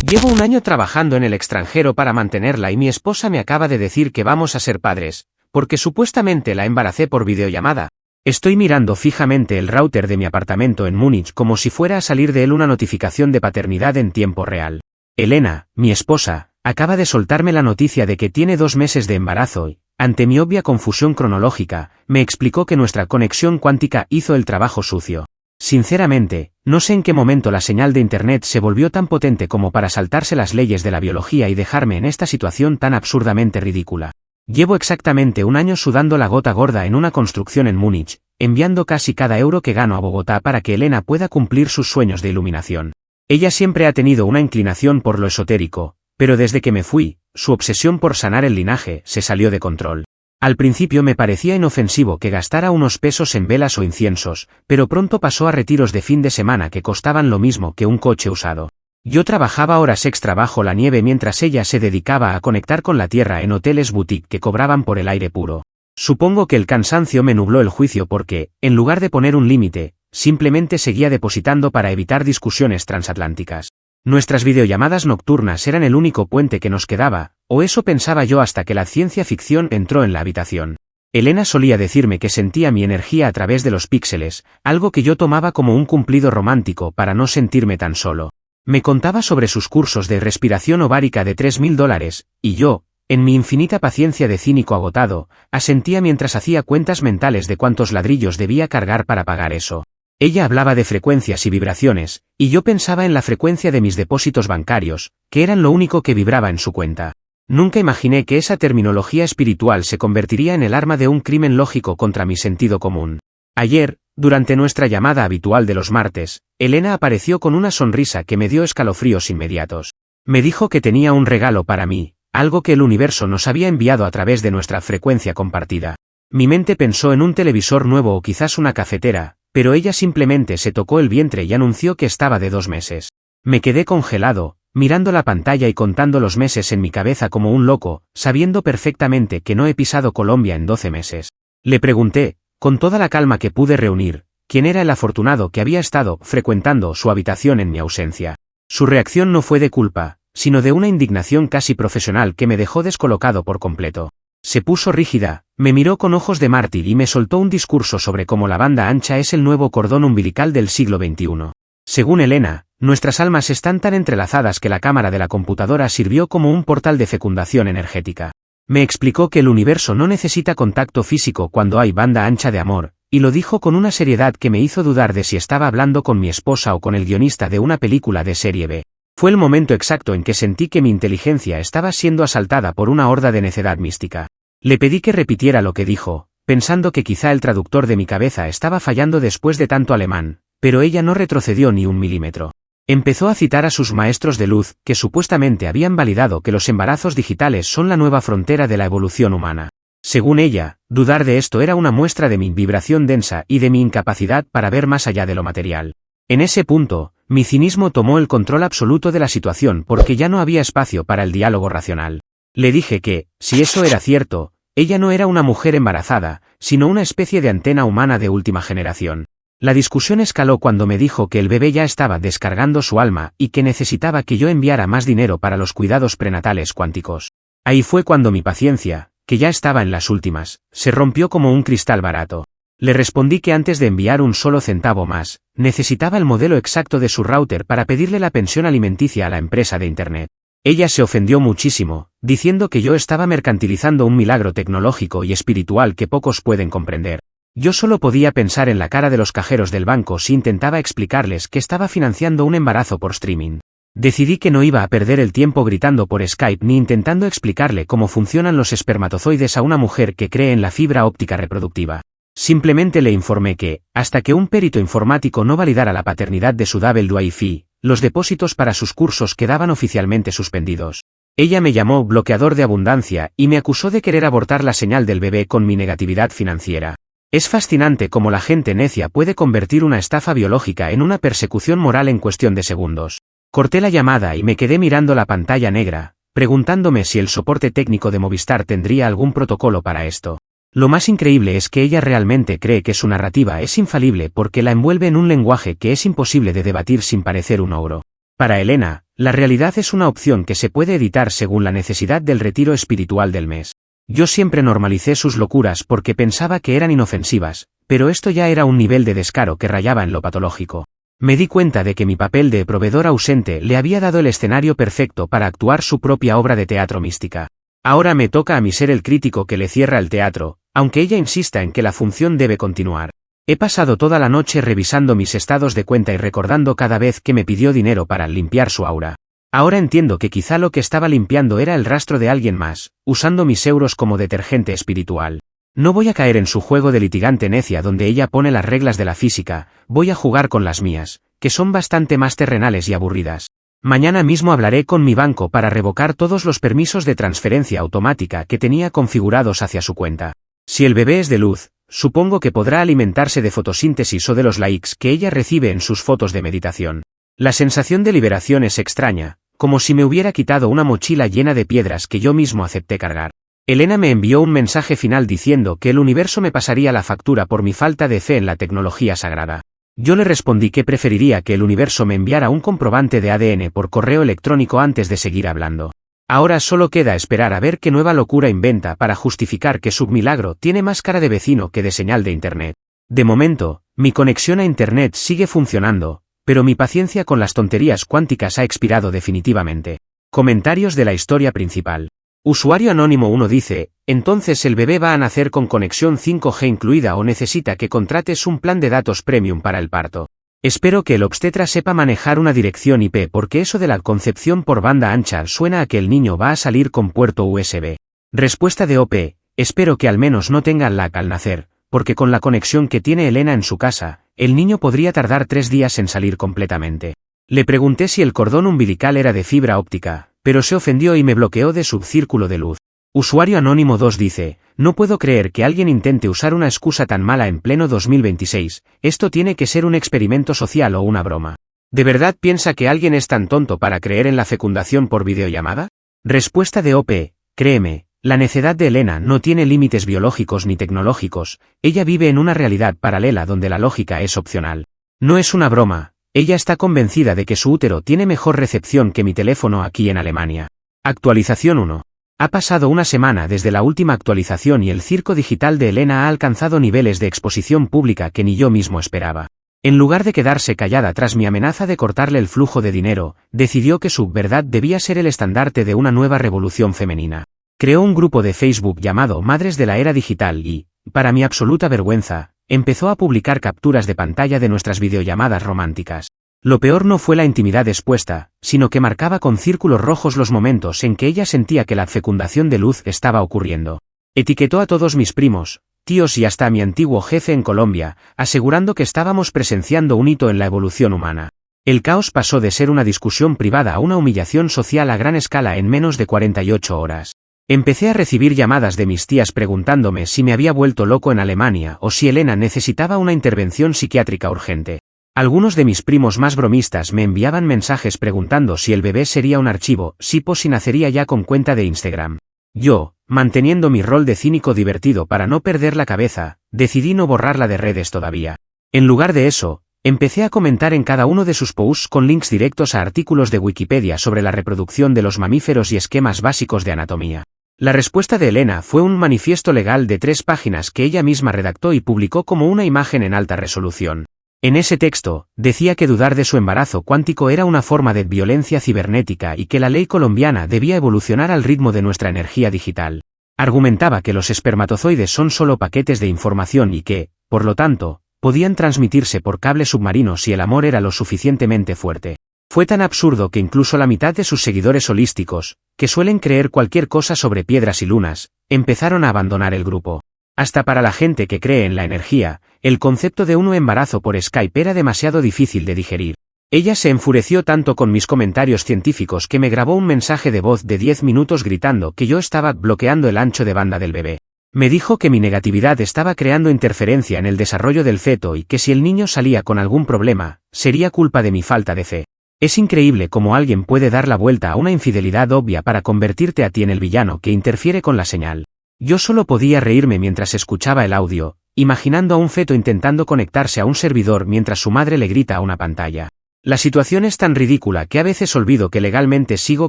Llevo un año trabajando en el extranjero para mantenerla y mi esposa me acaba de decir que vamos a ser padres, porque supuestamente la embaracé por videollamada. Estoy mirando fijamente el router de mi apartamento en Múnich como si fuera a salir de él una notificación de paternidad en tiempo real. Elena, mi esposa, acaba de soltarme la noticia de que tiene 2 meses de embarazo y, ante mi obvia confusión cronológica, me explicó que nuestra conexión cuántica hizo el trabajo sucio. Sinceramente, no sé en qué momento la señal de Internet se volvió tan potente como para saltarse las leyes de la biología y dejarme en esta situación tan absurdamente ridícula. Llevo exactamente un año sudando la gota gorda en una construcción en Múnich, enviando casi cada euro que gano a Bogotá para que Elena pueda cumplir sus sueños de iluminación. Ella siempre ha tenido una inclinación por lo esotérico, pero desde que me fui, su obsesión por sanar el linaje se salió de control. Al principio me parecía inofensivo que gastara unos pesos en velas o inciensos, pero pronto pasó a retiros de fin de semana que costaban lo mismo que un coche usado. Yo trabajaba horas extra bajo la nieve mientras ella se dedicaba a conectar con la tierra en hoteles boutique que cobraban por el aire puro. Supongo que el cansancio me nubló el juicio porque, en lugar de poner un límite, simplemente seguía depositando para evitar discusiones transatlánticas. Nuestras videollamadas nocturnas eran el único puente que nos quedaba, o eso pensaba yo hasta que la ciencia ficción entró en la habitación. Elena solía decirme que sentía mi energía a través de los píxeles, algo que yo tomaba como un cumplido romántico para no sentirme tan solo. Me contaba sobre sus cursos de respiración ovárica de $3.000, y yo, en mi infinita paciencia de cínico agotado, asentía mientras hacía cuentas mentales de cuántos ladrillos debía cargar para pagar eso. Ella hablaba de frecuencias y vibraciones, y yo pensaba en la frecuencia de mis depósitos bancarios, que eran lo único que vibraba en su cuenta. Nunca imaginé que esa terminología espiritual se convertiría en el arma de un crimen lógico contra mi sentido común. Ayer, durante nuestra llamada habitual de los martes, Elena apareció con una sonrisa que me dio escalofríos inmediatos. Me dijo que tenía un regalo para mí, algo que el universo nos había enviado a través de nuestra frecuencia compartida. Mi mente pensó en un televisor nuevo o quizás una cafetera, pero ella simplemente se tocó el vientre y anunció que estaba de 2 meses. Me quedé congelado, mirando la pantalla y contando los meses en mi cabeza como un loco, sabiendo perfectamente que no he pisado Colombia en 12 meses. Le pregunté, con toda la calma que pude reunir, quién era el afortunado que había estado frecuentando su habitación en mi ausencia. Su reacción no fue de culpa, sino de una indignación casi profesional que me dejó descolocado por completo. Se puso rígida, me miró con ojos de mártir y me soltó un discurso sobre cómo la banda ancha es el nuevo cordón umbilical del siglo XXI. Según Elena, nuestras almas están tan entrelazadas que la cámara de la computadora sirvió como un portal de fecundación energética. Me explicó que el universo no necesita contacto físico cuando hay banda ancha de amor, y lo dijo con una seriedad que me hizo dudar de si estaba hablando con mi esposa o con el guionista de una película de serie B. Fue el momento exacto en que sentí que mi inteligencia estaba siendo asaltada por una horda de necedad mística. Le pedí que repitiera lo que dijo, pensando que quizá el traductor de mi cabeza estaba fallando después de tanto alemán, pero ella no retrocedió ni un milímetro. Empezó a citar a sus maestros de luz, que supuestamente habían validado que los embarazos digitales son la nueva frontera de la evolución humana. Según ella, dudar de esto era una muestra de mi vibración densa y de mi incapacidad para ver más allá de lo material. En ese punto, mi cinismo tomó el control absoluto de la situación porque ya no había espacio para el diálogo racional. Le dije que, si eso era cierto, ella no era una mujer embarazada, sino una especie de antena humana de última generación. La discusión escaló cuando me dijo que el bebé ya estaba descargando su alma y que necesitaba que yo enviara más dinero para los cuidados prenatales cuánticos. Ahí fue cuando mi paciencia, que ya estaba en las últimas, se rompió como un cristal barato. Le respondí que antes de enviar un solo centavo más, necesitaba el modelo exacto de su router para pedirle la pensión alimenticia a la empresa de Internet. Ella se ofendió muchísimo, diciendo que yo estaba mercantilizando un milagro tecnológico y espiritual que pocos pueden comprender. Yo solo podía pensar en la cara de los cajeros del banco si intentaba explicarles que estaba financiando un embarazo por streaming. Decidí que no iba a perder el tiempo gritando por Skype ni intentando explicarle cómo funcionan los espermatozoides a una mujer que cree en la fibra óptica reproductiva. Simplemente le informé que, hasta que un perito informático no validara la paternidad de su WiFi, los depósitos para sus cursos quedaban oficialmente suspendidos. Ella me llamó bloqueador de abundancia y me acusó de querer abortar la señal del bebé con mi negatividad financiera. Es fascinante cómo la gente necia puede convertir una estafa biológica en una persecución moral en cuestión de segundos. Corté la llamada y me quedé mirando la pantalla negra, preguntándome si el soporte técnico de Movistar tendría algún protocolo para esto. Lo más increíble es que ella realmente cree que su narrativa es infalible porque la envuelve en un lenguaje que es imposible de debatir sin parecer un ogro. Para Elena, la realidad es una opción que se puede editar según la necesidad del retiro espiritual del mes. Yo siempre normalicé sus locuras porque pensaba que eran inofensivas, pero esto ya era un nivel de descaro que rayaba en lo patológico. Me di cuenta de que mi papel de proveedor ausente le había dado el escenario perfecto para actuar su propia obra de teatro mística. Ahora me toca a mí ser el crítico que le cierra el teatro, aunque ella insista en que la función debe continuar. He pasado toda la noche revisando mis estados de cuenta y recordando cada vez que me pidió dinero para limpiar su aura. Ahora entiendo que quizá lo que estaba limpiando era el rastro de alguien más, usando mis euros como detergente espiritual. No voy a caer en su juego de litigante necia donde ella pone las reglas de la física, voy a jugar con las mías, que son bastante más terrenales y aburridas. Mañana mismo hablaré con mi banco para revocar todos los permisos de transferencia automática que tenía configurados hacia su cuenta. Si el bebé es de luz, supongo que podrá alimentarse de fotosíntesis o de los likes que ella recibe en sus fotos de meditación. La sensación de liberación es extraña, como si me hubiera quitado una mochila llena de piedras que yo mismo acepté cargar. Elena me envió un mensaje final diciendo que el universo me pasaría la factura por mi falta de fe en la tecnología sagrada. Yo le respondí que preferiría que el universo me enviara un comprobante de ADN por correo electrónico antes de seguir hablando. Ahora solo queda esperar a ver qué nueva locura inventa para justificar que su milagro tiene más cara de vecino que de señal de internet. De momento, mi conexión a internet sigue funcionando, pero mi paciencia con las tonterías cuánticas ha expirado definitivamente. Comentarios de la historia principal. Usuario Anónimo 1 dice, entonces el bebé va a nacer con conexión 5G incluida o necesita que contrates un plan de datos premium para el parto. Espero que el obstetra sepa manejar una dirección IP porque eso de la concepción por banda ancha suena a que el niño va a salir con puerto USB. Respuesta de OP, espero que al menos no tenga lag al nacer, porque con la conexión que tiene Elena en su casa, el niño podría tardar 3 días en salir completamente. Le pregunté si el cordón umbilical era de fibra óptica, pero se ofendió y me bloqueó de su círculo de luz. Usuario Anónimo 2 dice, no puedo creer que alguien intente usar una excusa tan mala en pleno 2026, esto tiene que ser un experimento social o una broma. ¿De verdad piensa que alguien es tan tonto para creer en la fecundación por videollamada? Respuesta de OP, créeme, la necedad de Elena no tiene límites biológicos ni tecnológicos, ella vive en una realidad paralela donde la lógica es opcional. No es una broma, ella está convencida de que su útero tiene mejor recepción que mi teléfono aquí en Alemania. Actualización 1. Ha pasado una semana desde la última actualización y el circo digital de Elena ha alcanzado niveles de exposición pública que ni yo mismo esperaba. En lugar de quedarse callada tras mi amenaza de cortarle el flujo de dinero, decidió que su verdad debía ser el estandarte de una nueva revolución femenina. Creó un grupo de Facebook llamado Madres de la Era Digital y, para mi absoluta vergüenza, empezó a publicar capturas de pantalla de nuestras videollamadas románticas. Lo peor no fue la intimidad expuesta, sino que marcaba con círculos rojos los momentos en que ella sentía que la fecundación de luz estaba ocurriendo. Etiquetó a todos mis primos, tíos y hasta a mi antiguo jefe en Colombia, asegurando que estábamos presenciando un hito en la evolución humana. El caos pasó de ser una discusión privada a una humillación social a gran escala en menos de 48 horas. Empecé a recibir llamadas de mis tías preguntándome si me había vuelto loco en Alemania o si Elena necesitaba una intervención psiquiátrica urgente. Algunos de mis primos más bromistas me enviaban mensajes preguntando si el bebé sería un archivo, si nacería ya con cuenta de Instagram. Yo, manteniendo mi rol de cínico divertido para no perder la cabeza, decidí no borrarla de redes todavía. En lugar de eso, empecé a comentar en cada uno de sus posts con links directos a artículos de Wikipedia sobre la reproducción de los mamíferos y esquemas básicos de anatomía. La respuesta de Elena fue un manifiesto legal de 3 páginas que ella misma redactó y publicó como una imagen en alta resolución. En ese texto, decía que dudar de su embarazo cuántico era una forma de violencia cibernética y que la ley colombiana debía evolucionar al ritmo de nuestra energía digital. Argumentaba que los espermatozoides son solo paquetes de información y que, por lo tanto, podían transmitirse por cable submarino si el amor era lo suficientemente fuerte. Fue tan absurdo que incluso la mitad de sus seguidores holísticos, que suelen creer cualquier cosa sobre piedras y lunas, empezaron a abandonar el grupo. Hasta para la gente que cree en la energía, el concepto de un embarazo por Skype era demasiado difícil de digerir. Ella se enfureció tanto con mis comentarios científicos que me grabó un mensaje de voz de 10 minutos gritando que yo estaba bloqueando el ancho de banda del bebé. Me dijo que mi negatividad estaba creando interferencia en el desarrollo del feto y que si el niño salía con algún problema, sería culpa de mi falta de fe. Es increíble cómo alguien puede dar la vuelta a una infidelidad obvia para convertirte a ti en el villano que interfiere con la señal. Yo solo podía reírme mientras escuchaba el audio, imaginando a un feto intentando conectarse a un servidor mientras su madre le grita a una pantalla. La situación es tan ridícula que a veces olvido que legalmente sigo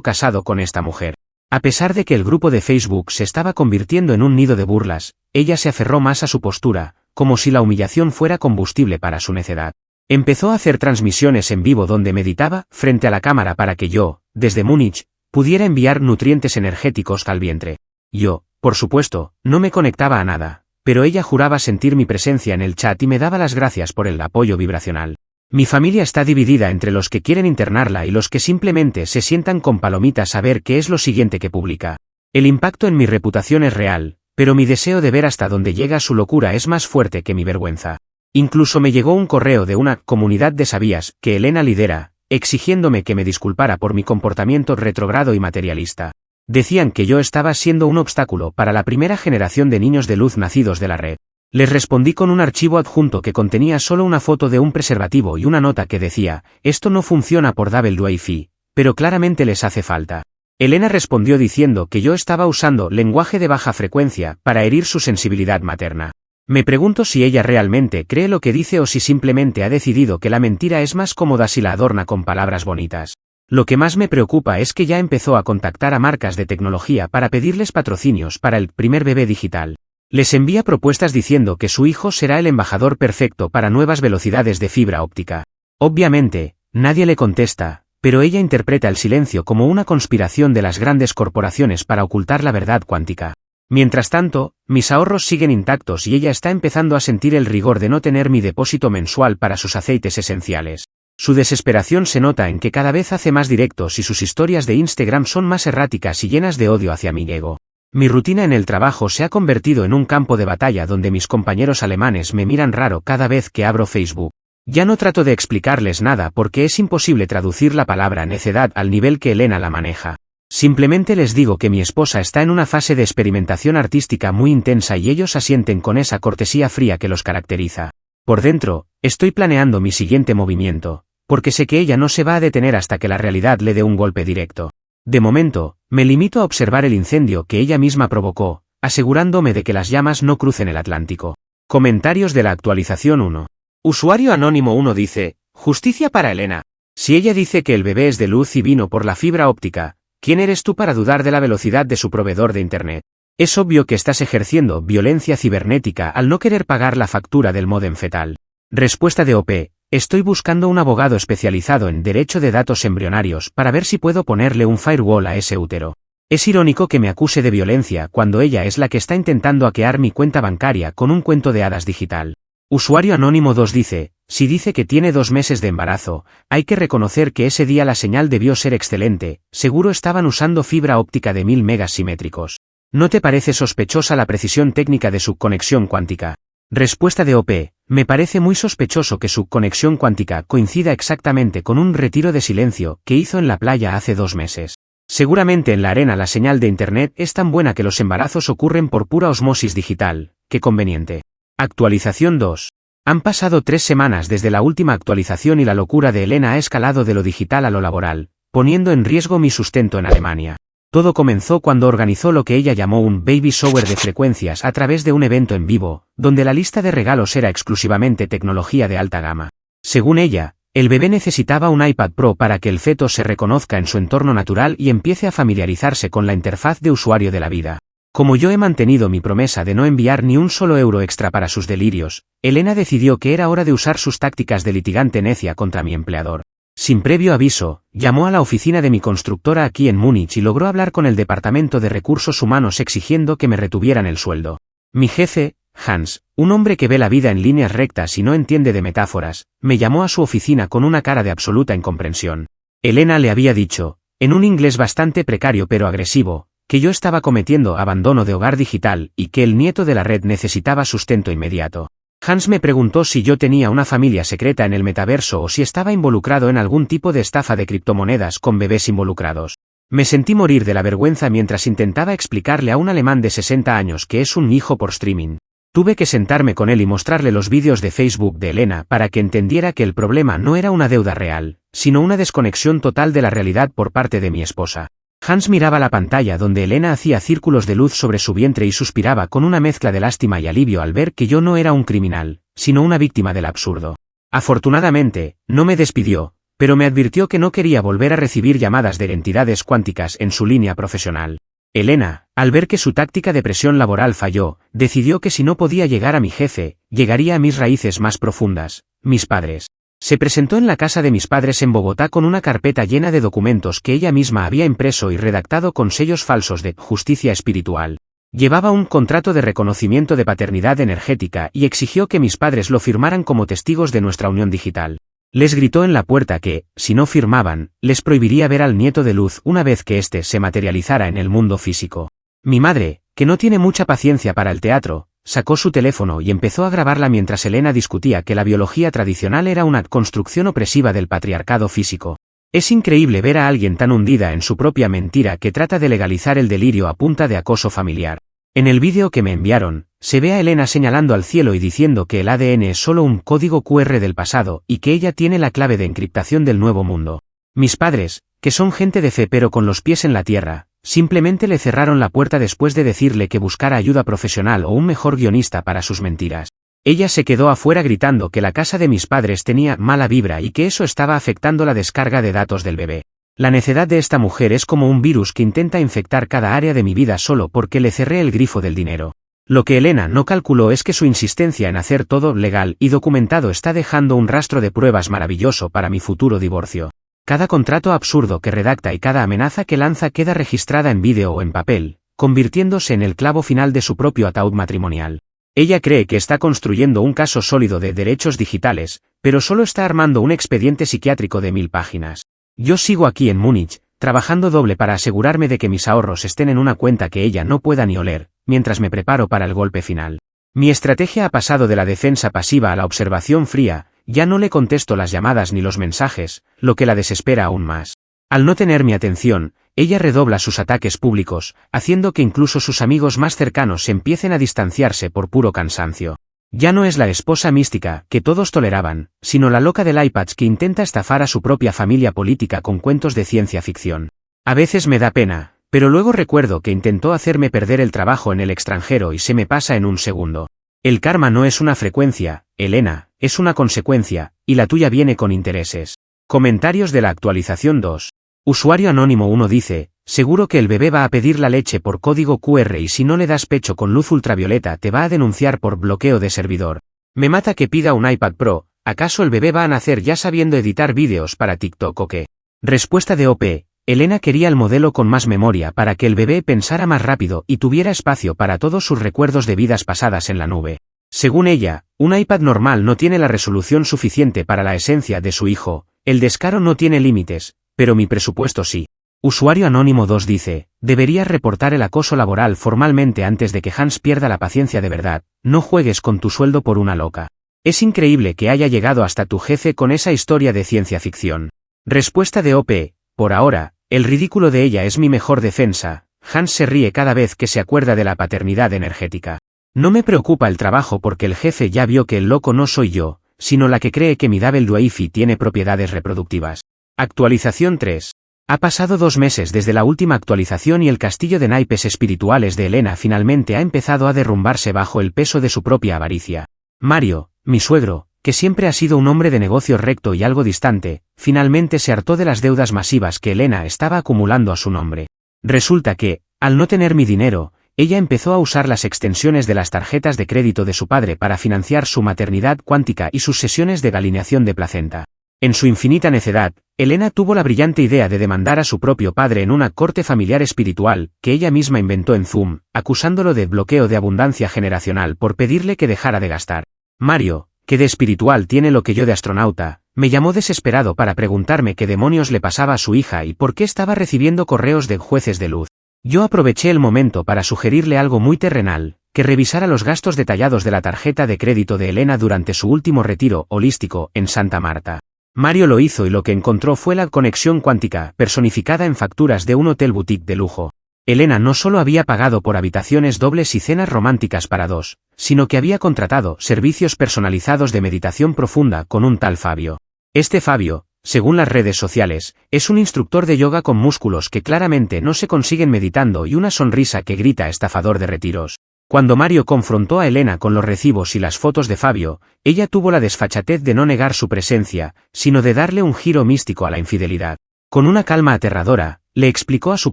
casado con esta mujer. A pesar de que el grupo de Facebook se estaba convirtiendo en un nido de burlas, ella se aferró más a su postura, como si la humillación fuera combustible para su necedad. Empezó a hacer transmisiones en vivo donde meditaba frente a la cámara para que yo, desde Múnich, pudiera enviar nutrientes energéticos al vientre. Yo, por supuesto, no me conectaba a nada, pero ella juraba sentir mi presencia en el chat y me daba las gracias por el apoyo vibracional. Mi familia está dividida entre los que quieren internarla y los que simplemente se sientan con palomitas a ver qué es lo siguiente que publica. El impacto en mi reputación es real, pero mi deseo de ver hasta dónde llega su locura es más fuerte que mi vergüenza. Incluso me llegó un correo de una comunidad de sabías que Elena lidera, exigiéndome que me disculpara por mi comportamiento retrógrado y materialista. Decían que yo estaba siendo un obstáculo para la primera generación de niños de luz nacidos de la red. Les respondí con un archivo adjunto que contenía solo una foto de un preservativo y una nota que decía, esto no funciona por Wi-Fi, pero claramente les hace falta. Elena respondió diciendo que yo estaba usando lenguaje de baja frecuencia para herir su sensibilidad materna. Me pregunto si ella realmente cree lo que dice o si simplemente ha decidido que la mentira es más cómoda si la adorna con palabras bonitas. Lo que más me preocupa es que ya empezó a contactar a marcas de tecnología para pedirles patrocinios para el primer bebé digital. Les envía propuestas diciendo que su hijo será el embajador perfecto para nuevas velocidades de fibra óptica. Obviamente, nadie le contesta, pero ella interpreta el silencio como una conspiración de las grandes corporaciones para ocultar la verdad cuántica. Mientras tanto, mis ahorros siguen intactos y ella está empezando a sentir el rigor de no tener mi depósito mensual para sus aceites esenciales. Su desesperación se nota en que cada vez hace más directos y sus historias de Instagram son más erráticas y llenas de odio hacia mi ego. Mi rutina en el trabajo se ha convertido en un campo de batalla donde mis compañeros alemanes me miran raro cada vez que abro Facebook. Ya no trato de explicarles nada porque es imposible traducir la palabra necedad al nivel que Elena la maneja. Simplemente les digo que mi esposa está en una fase de experimentación artística muy intensa y ellos asienten con esa cortesía fría que los caracteriza. Por dentro, estoy planeando mi siguiente movimiento, porque sé que ella no se va a detener hasta que la realidad le dé un golpe directo. De momento, me limito a observar el incendio que ella misma provocó, asegurándome de que las llamas no crucen el Atlántico. Comentarios de la actualización 1. Usuario Anónimo 1 dice, justicia para Elena. Si ella dice que el bebé es de luz y vino por la fibra óptica, ¿quién eres tú para dudar de la velocidad de su proveedor de Internet? Es obvio que estás ejerciendo violencia cibernética al no querer pagar la factura del módem fetal. Respuesta de OP. Estoy buscando un abogado especializado en derecho de datos embrionarios para ver si puedo ponerle un firewall a ese útero. Es irónico que me acuse de violencia cuando ella es la que está intentando hackear mi cuenta bancaria con un cuento de hadas digital. Usuario Anónimo 2 dice, si dice que tiene 2 meses de embarazo, hay que reconocer que ese día la señal debió ser excelente, seguro estaban usando fibra óptica de 1000 megas simétricos. ¿No te parece sospechosa la precisión técnica de su conexión cuántica? Respuesta de OP. Me parece muy sospechoso que su conexión cuántica coincida exactamente con un retiro de silencio que hizo en la playa hace 2 meses. Seguramente en la arena la señal de Internet es tan buena que los embarazos ocurren por pura osmosis digital. Qué conveniente. Actualización 2. Han pasado 3 semanas desde la última actualización y la locura de Elena ha escalado de lo digital a lo laboral, poniendo en riesgo mi sustento en Alemania. Todo comenzó cuando organizó lo que ella llamó un baby shower de frecuencias a través de un evento en vivo, donde la lista de regalos era exclusivamente tecnología de alta gama. Según ella, el bebé necesitaba un iPad Pro para que el feto se reconozca en su entorno natural y empiece a familiarizarse con la interfaz de usuario de la vida. Como yo he mantenido mi promesa de no enviar ni un solo euro extra para sus delirios, Elena decidió que era hora de usar sus tácticas de litigante necia contra mi empleador. Sin previo aviso, llamó a la oficina de mi constructora aquí en Múnich y logró hablar con el departamento de recursos humanos exigiendo que me retuvieran el sueldo. Mi jefe, Hans, un hombre que ve la vida en líneas rectas y no entiende de metáforas, me llamó a su oficina con una cara de absoluta incomprensión. Elena le había dicho, en un inglés bastante precario pero agresivo, que yo estaba cometiendo abandono de hogar digital y que el nieto de la red necesitaba sustento inmediato. Hans me preguntó si yo tenía una familia secreta en el metaverso o si estaba involucrado en algún tipo de estafa de criptomonedas con bebés involucrados. Me sentí morir de la vergüenza mientras intentaba explicarle a un alemán de 60 años que es un hijo por streaming. Tuve que sentarme con él y mostrarle los vídeos de Facebook de Elena para que entendiera que el problema no era una deuda real, sino una desconexión total de la realidad por parte de mi esposa. Hans miraba la pantalla donde Elena hacía círculos de luz sobre su vientre y suspiraba con una mezcla de lástima y alivio al ver que yo no era un criminal, sino una víctima del absurdo. Afortunadamente, no me despidió, pero me advirtió que no quería volver a recibir llamadas de entidades cuánticas en su línea profesional. Elena, al ver que su táctica de presión laboral falló, decidió que si no podía llegar a mi jefe, llegaría a mis raíces más profundas, mis padres. Se presentó en la casa de mis padres en Bogotá con una carpeta llena de documentos que ella misma había impreso y redactado con sellos falsos de justicia espiritual. Llevaba un contrato de reconocimiento de paternidad energética y exigió que mis padres lo firmaran como testigos de nuestra unión digital. Les gritó en la puerta que, si no firmaban, les prohibiría ver al nieto de luz una vez que éste se materializara en el mundo físico. Mi madre, que no tiene mucha paciencia para el teatro, sacó su teléfono y empezó a grabarla mientras Elena discutía que la biología tradicional era una construcción opresiva del patriarcado físico. Es increíble ver a alguien tan hundida en su propia mentira que trata de legalizar el delirio a punta de acoso familiar. En el vídeo que me enviaron, se ve a Elena señalando al cielo y diciendo que el ADN es solo un código QR del pasado y que ella tiene la clave de encriptación del nuevo mundo. Mis padres, que son gente de fe pero con los pies en la tierra, simplemente le cerraron la puerta después de decirle que buscara ayuda profesional o un mejor guionista para sus mentiras. Ella se quedó afuera gritando que la casa de mis padres tenía mala vibra y que eso estaba afectando la descarga de datos del bebé. La necedad de esta mujer es como un virus que intenta infectar cada área de mi vida solo porque le cerré el grifo del dinero. Lo que Elena no calculó es que su insistencia en hacer todo legal y documentado está dejando un rastro de pruebas maravilloso para mi futuro divorcio. Cada contrato absurdo que redacta y cada amenaza que lanza queda registrada en vídeo o en papel, convirtiéndose en el clavo final de su propio ataúd matrimonial. Ella cree que está construyendo un caso sólido de derechos digitales, pero solo está armando un expediente psiquiátrico de 1000 páginas. Yo sigo aquí en Múnich, trabajando doble para asegurarme de que mis ahorros estén en una cuenta que ella no pueda ni oler, mientras me preparo para el golpe final. Mi estrategia ha pasado de la defensa pasiva a la observación fría, ya no le contesto las llamadas ni los mensajes, lo que la desespera aún más. Al no tener mi atención, ella redobla sus ataques públicos, haciendo que incluso sus amigos más cercanos empiecen a distanciarse por puro cansancio. Ya no es la esposa mística que todos toleraban, sino la loca del iPad que intenta estafar a su propia familia política con cuentos de ciencia ficción. A veces me da pena, pero luego recuerdo que intentó hacerme perder el trabajo en el extranjero y se me pasa en un segundo. El karma no es una frecuencia, Elena, es una consecuencia, y la tuya viene con intereses. Comentarios de la actualización 2. Usuario anónimo 1 dice, seguro que el bebé va a pedir la leche por código QR y si no le das pecho con luz ultravioleta te va a denunciar por bloqueo de servidor. Me mata que pida un iPad Pro, ¿acaso el bebé va a nacer ya sabiendo editar vídeos para TikTok o qué? Respuesta de OP, Elena quería el modelo con más memoria para que el bebé pensara más rápido y tuviera espacio para todos sus recuerdos de vidas pasadas en la nube. Según ella, un iPad normal no tiene la resolución suficiente para la esencia de su hijo, el descaro no tiene límites, pero mi presupuesto sí. Usuario anónimo 2 dice, deberías reportar el acoso laboral formalmente antes de que Hans pierda la paciencia de verdad, no juegues con tu sueldo por una loca. Es increíble que haya llegado hasta tu jefe con esa historia de ciencia ficción. Respuesta de OP, por ahora, el ridículo de ella es mi mejor defensa, Hans se ríe cada vez que se acuerda de la paternidad energética. No me preocupa el trabajo porque el jefe ya vio que el loco no soy yo, sino la que cree que mi Double Wi-Fi tiene propiedades reproductivas. Actualización 3. Ha pasado 2 meses desde la última actualización y el castillo de naipes espirituales de Elena finalmente ha empezado a derrumbarse bajo el peso de su propia avaricia. Mario, mi suegro, que siempre ha sido un hombre de negocios recto y algo distante, finalmente se hartó de las deudas masivas que Elena estaba acumulando a su nombre. Resulta que, al no tener mi dinero, ella empezó a usar las extensiones de las tarjetas de crédito de su padre para financiar su maternidad cuántica y sus sesiones de galineación de placenta. En su infinita necedad, Elena tuvo la brillante idea de demandar a su propio padre en una corte familiar espiritual que ella misma inventó en Zoom, acusándolo de bloqueo de abundancia generacional por pedirle que dejara de gastar. Mario, que de espiritual tiene lo que yo de astronauta, me llamó desesperado para preguntarme qué demonios le pasaba a su hija y por qué estaba recibiendo correos de jueces de luz. Yo aproveché el momento para sugerirle algo muy terrenal, que revisara los gastos detallados de la tarjeta de crédito de Elena durante su último retiro holístico en Santa Marta. Mario lo hizo y lo que encontró fue la conexión cuántica personificada en facturas de un hotel boutique de lujo. Elena no solo había pagado por habitaciones dobles y cenas románticas para 2, sino que había contratado servicios personalizados de meditación profunda con un tal Fabio. Este Fabio, según las redes sociales, es un instructor de yoga con músculos que claramente no se consiguen meditando y una sonrisa que grita estafador de retiros. Cuando Mario confrontó a Elena con los recibos y las fotos de Fabio, ella tuvo la desfachatez de no negar su presencia, sino de darle un giro místico a la infidelidad. Con una calma aterradora, le explicó a su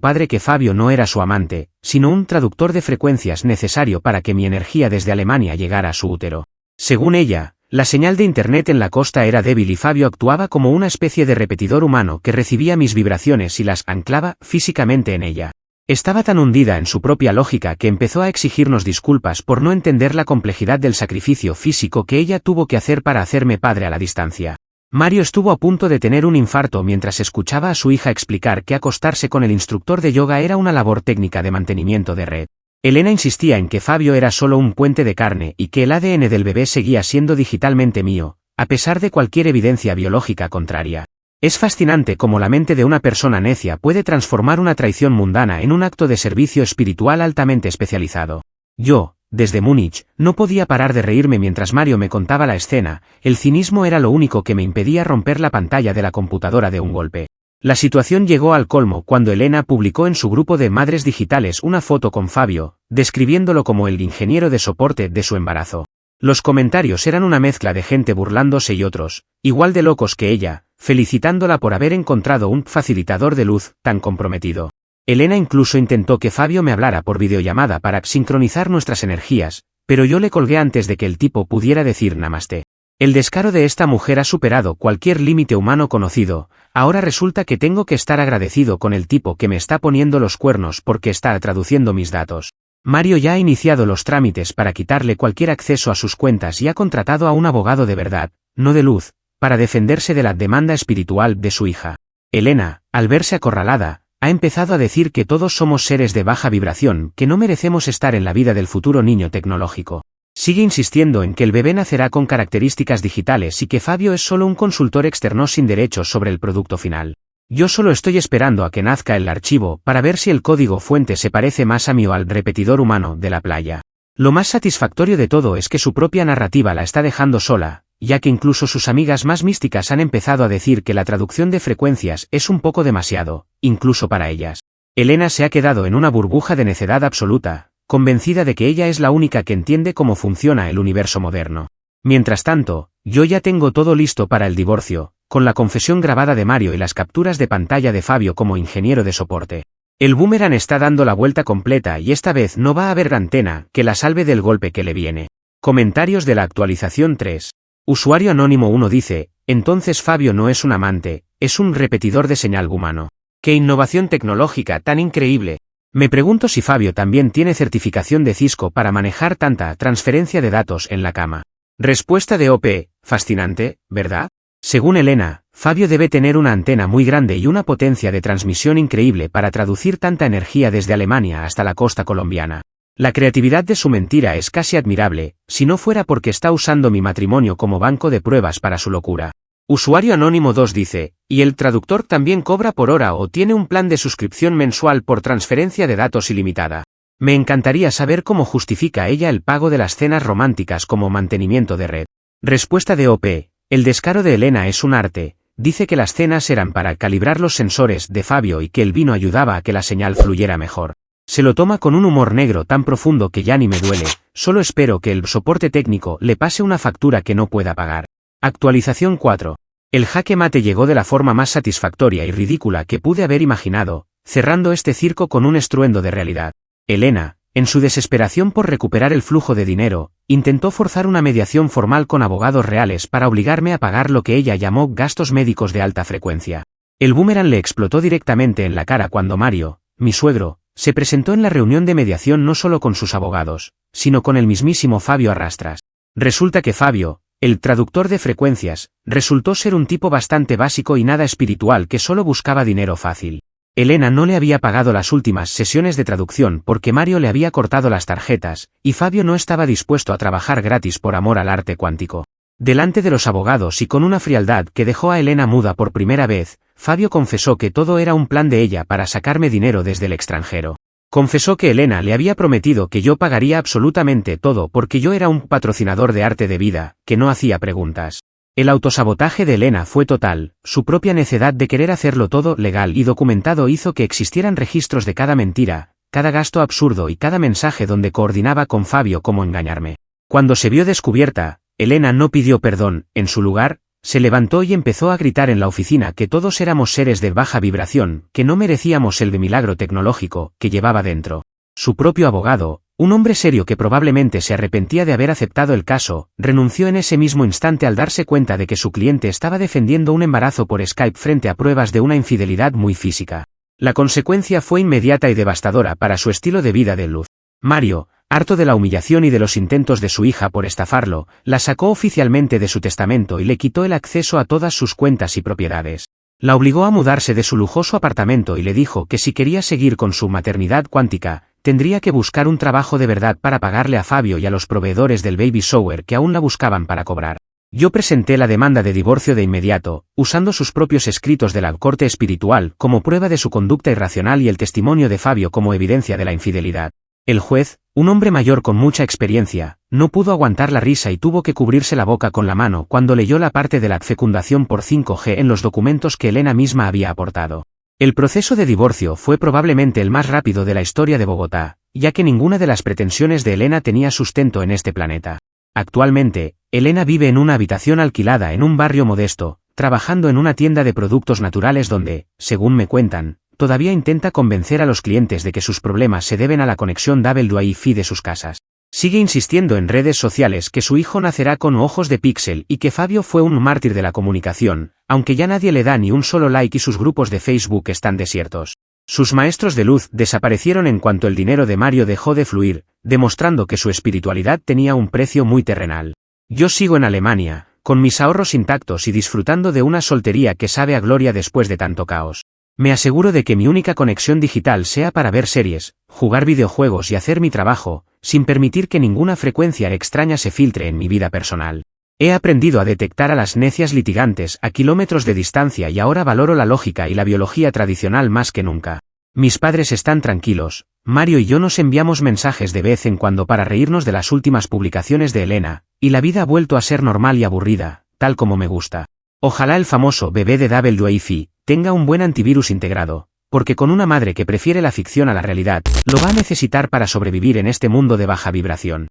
padre que Fabio no era su amante, sino un traductor de frecuencias necesario para que mi energía desde Alemania llegara a su útero. Según ella, la señal de internet en la costa era débil y Fabio actuaba como una especie de repetidor humano que recibía mis vibraciones y las anclaba físicamente en ella. Estaba tan hundida en su propia lógica que empezó a exigirnos disculpas por no entender la complejidad del sacrificio físico que ella tuvo que hacer para hacerme padre a la distancia. Mario estuvo a punto de tener un infarto mientras escuchaba a su hija explicar que acostarse con el instructor de yoga era una labor técnica de mantenimiento de red. Elena insistía en que Fabio era solo un puente de carne y que el ADN del bebé seguía siendo digitalmente mío, a pesar de cualquier evidencia biológica contraria. Es fascinante cómo la mente de una persona necia puede transformar una traición mundana en un acto de servicio espiritual altamente especializado. Yo, desde Múnich, no podía parar de reírme mientras Mario me contaba la escena, el cinismo era lo único que me impedía romper la pantalla de la computadora de un golpe. La situación llegó al colmo cuando Elena publicó en su grupo de madres digitales una foto con Fabio, describiéndolo como el ingeniero de soporte de su embarazo. Los comentarios eran una mezcla de gente burlándose y otros, igual de locos que ella, felicitándola por haber encontrado un facilitador de luz tan comprometido. Elena incluso intentó que Fabio me hablara por videollamada para sincronizar nuestras energías, pero yo le colgué antes de que el tipo pudiera decir namaste. El descaro de esta mujer ha superado cualquier límite humano conocido, ahora resulta que tengo que estar agradecido con el tipo que me está poniendo los cuernos porque está traduciendo mis datos. Mario ya ha iniciado los trámites para quitarle cualquier acceso a sus cuentas y ha contratado a un abogado de verdad, no de luz, para defenderse de la demanda espiritual de su hija. Elena, al verse acorralada, ha empezado a decir que todos somos seres de baja vibración, que no merecemos estar en la vida del futuro niño tecnológico. Sigue insistiendo en que el bebé nacerá con características digitales y que Fabio es solo un consultor externo sin derechos sobre el producto final. Yo solo estoy esperando a que nazca el archivo para ver si el código fuente se parece más a mí o al repetidor humano de la playa. Lo más satisfactorio de todo es que su propia narrativa la está dejando sola, ya que incluso sus amigas más místicas han empezado a decir que la traducción de frecuencias es un poco demasiado, incluso para ellas. Elena se ha quedado en una burbuja de necedad absoluta, convencida de que ella es la única que entiende cómo funciona el universo moderno. Mientras tanto, yo ya tengo todo listo para el divorcio, con la confesión grabada de Mario y las capturas de pantalla de Fabio como ingeniero de soporte. El boomerang está dando la vuelta completa y esta vez no va a haber antena que la salve del golpe que le viene. Comentarios de la actualización 3. Usuario anónimo 1 dice, entonces Fabio no es un amante, es un repetidor de señal humano. ¡Qué innovación tecnológica tan increíble! Me pregunto si Fabio también tiene certificación de Cisco para manejar tanta transferencia de datos en la cama. Respuesta de OP, fascinante, ¿verdad? Según Elena, Fabio debe tener una antena muy grande y una potencia de transmisión increíble para traducir tanta energía desde Alemania hasta la costa colombiana. La creatividad de su mentira es casi admirable, si no fuera porque está usando mi matrimonio como banco de pruebas para su locura. Usuario anónimo 2 dice, ¿y el traductor también cobra por hora o tiene un plan de suscripción mensual por transferencia de datos ilimitada? Me encantaría saber cómo justifica ella el pago de las cenas románticas como mantenimiento de red. Respuesta de OP, el descaro de Elena es un arte, dice que las cenas eran para calibrar los sensores de Fabio y que el vino ayudaba a que la señal fluyera mejor. Se lo toma con un humor negro tan profundo que ya ni me duele, solo espero que el soporte técnico le pase una factura que no pueda pagar. Actualización 4. El jaque mate llegó de la forma más satisfactoria y ridícula que pude haber imaginado, cerrando este circo con un estruendo de realidad. Elena, en su desesperación por recuperar el flujo de dinero, intentó forzar una mediación formal con abogados reales para obligarme a pagar lo que ella llamó gastos médicos de alta frecuencia. El boomerang le explotó directamente en la cara cuando Mario, mi suegro, se presentó en la reunión de mediación no solo con sus abogados, sino con el mismísimo Fabio Arrastras. Resulta que Fabio, el traductor de frecuencias, resultó ser un tipo bastante básico y nada espiritual que solo buscaba dinero fácil. Elena no le había pagado las últimas sesiones de traducción porque Mario le había cortado las tarjetas, y Fabio no estaba dispuesto a trabajar gratis por amor al arte cuántico. Delante de los abogados y con una frialdad que dejó a Elena muda por primera vez, Fabio confesó que todo era un plan de ella para sacarme dinero desde el extranjero. Confesó que Elena le había prometido que yo pagaría absolutamente todo porque yo era un patrocinador de arte de vida, que no hacía preguntas. El autosabotaje de Elena fue total, su propia necedad de querer hacerlo todo legal y documentado hizo que existieran registros de cada mentira, cada gasto absurdo y cada mensaje donde coordinaba con Fabio cómo engañarme. Cuando se vio descubierta, Elena no pidió perdón, en su lugar, se levantó y empezó a gritar en la oficina que todos éramos seres de baja vibración, que no merecíamos el de milagro tecnológico que llevaba dentro. Su propio abogado, un hombre serio que probablemente se arrepentía de haber aceptado el caso, renunció en ese mismo instante al darse cuenta de que su cliente estaba defendiendo un embarazo por Skype frente a pruebas de una infidelidad muy física. La consecuencia fue inmediata y devastadora para su estilo de vida de luz. Mario, harto de la humillación y de los intentos de su hija por estafarlo, la sacó oficialmente de su testamento y le quitó el acceso a todas sus cuentas y propiedades. La obligó a mudarse de su lujoso apartamento y le dijo que si quería seguir con su maternidad cuántica, tendría que buscar un trabajo de verdad para pagarle a Fabio y a los proveedores del baby shower que aún la buscaban para cobrar. Yo presenté la demanda de divorcio de inmediato, usando sus propios escritos de la corte espiritual como prueba de su conducta irracional y el testimonio de Fabio como evidencia de la infidelidad. El juez, un hombre mayor con mucha experiencia, no pudo aguantar la risa y tuvo que cubrirse la boca con la mano cuando leyó la parte de la fecundación por 5G en los documentos que Elena misma había aportado. El proceso de divorcio fue probablemente el más rápido de la historia de Bogotá, ya que ninguna de las pretensiones de Elena tenía sustento en este planeta. Actualmente, Elena vive en una habitación alquilada en un barrio modesto, trabajando en una tienda de productos naturales donde, según me cuentan, todavía intenta convencer a los clientes de que sus problemas se deben a la conexión Wi-Fi de sus casas. Sigue insistiendo en redes sociales que su hijo nacerá con ojos de píxel y que Fabio fue un mártir de la comunicación, aunque ya nadie le da ni un solo like y sus grupos de Facebook están desiertos. Sus maestros de luz desaparecieron en cuanto el dinero de Mario dejó de fluir, demostrando que su espiritualidad tenía un precio muy terrenal. Yo sigo en Alemania, con mis ahorros intactos y disfrutando de una soltería que sabe a gloria después de tanto caos. Me aseguro de que mi única conexión digital sea para ver series, jugar videojuegos y hacer mi trabajo, sin permitir que ninguna frecuencia extraña se filtre en mi vida personal. He aprendido a detectar a las necias litigantes a kilómetros de distancia y ahora valoro la lógica y la biología tradicional más que nunca. Mis padres están tranquilos, Mario y yo nos enviamos mensajes de vez en cuando para reírnos de las últimas publicaciones de Elena, y la vida ha vuelto a ser normal y aburrida, tal como me gusta. Ojalá el famoso bebé de Wi-Fi tenga un buen antivirus integrado, porque con una madre que prefiere la ficción a la realidad, lo va a necesitar para sobrevivir en este mundo de baja vibración.